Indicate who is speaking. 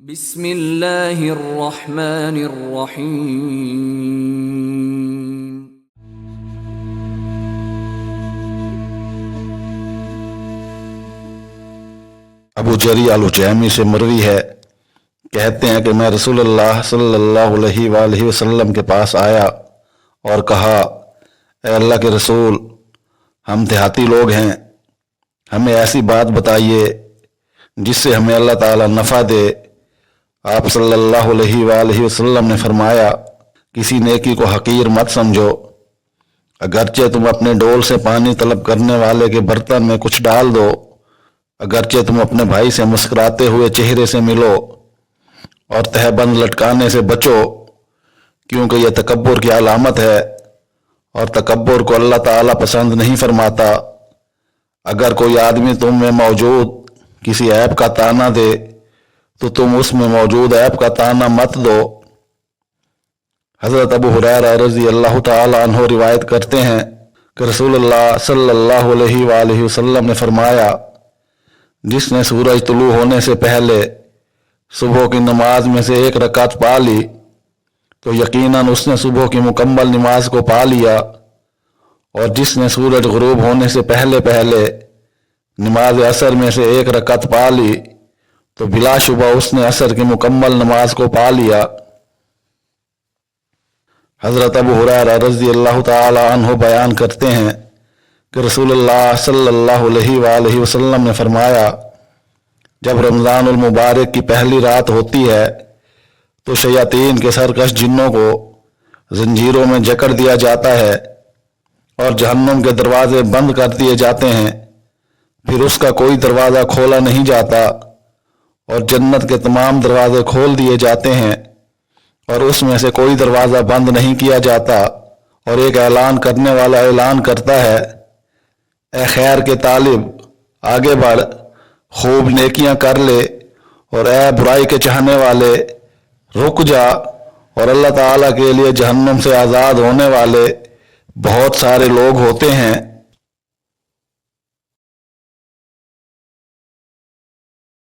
Speaker 1: بسم اللہ الرحمن الرحیم۔
Speaker 2: ابو جری الجہمی سے مروی ہے، کہتے ہیں کہ میں رسول اللہ صلی اللہ علیہ وآلہ وسلم کے پاس آیا اور کہا، اے اللہ کے رسول، ہم دیہاتی لوگ ہیں، ہمیں ایسی بات بتائیے جس سے ہمیں اللہ تعالیٰ نفع دے۔ آپ صلی اللہ علیہ وآلہ وسلم نے فرمایا، کسی نیکی کو حقیر مت سمجھو، اگرچہ تم اپنے ڈول سے پانی طلب کرنے والے کے برتن میں کچھ ڈال دو، اگرچہ تم اپنے بھائی سے مسکراتے ہوئے چہرے سے ملو، اور تہبند لٹکانے سے بچو، کیونکہ یہ تکبر کی علامت ہے، اور تکبر کو اللہ تعالیٰ پسند نہیں فرماتا۔ اگر کوئی آدمی تم میں موجود کسی عیب کا تانا دے تو تم اس میں موجود عیب کا تانا مت دو۔ حضرت ابو ہریرہ رضی اللہ تعالیٰ عنہ روایت کرتے ہیں کہ رسول اللہ صلی اللہ علیہ وآلہ وسلم نے فرمایا، جس نے سورج طلوع ہونے سے پہلے صبح کی نماز میں سے ایک رکعت پا لی تو یقیناً اس نے صبح کی مکمل نماز کو پا لیا، اور جس نے سورج غروب ہونے سے پہلے نماز عصر میں سے ایک رکعت پا لی تو بلا شبہ اس نے عصر کی مکمل نماز کو پا لیا۔ حضرت ابو ہریرہ رضی اللہ تعالی عنہ بیان کرتے ہیں کہ رسول اللہ صلی اللہ علیہ وآلہ وسلم نے فرمایا، جب رمضان المبارک کی پہلی رات ہوتی ہے تو شیاطین کے سرکش جنوں کو زنجیروں میں جکڑ دیا جاتا ہے اور جہنم کے دروازے بند کر دیے جاتے ہیں، پھر اس کا کوئی دروازہ کھولا نہیں جاتا، اور جنت کے تمام دروازے کھول دیے جاتے ہیں اور اس میں سے کوئی دروازہ بند نہیں کیا جاتا، اور ایک اعلان کرنے والا اعلان کرتا ہے، اے خیر کے طالب، آگے بڑھ، خوب نیکیاں کر لے، اور اے برائی کے چاہنے والے، رک جا، اور اللہ تعالیٰ کے لیے جہنم سے آزاد ہونے والے بہت سارے لوگ ہوتے ہیں۔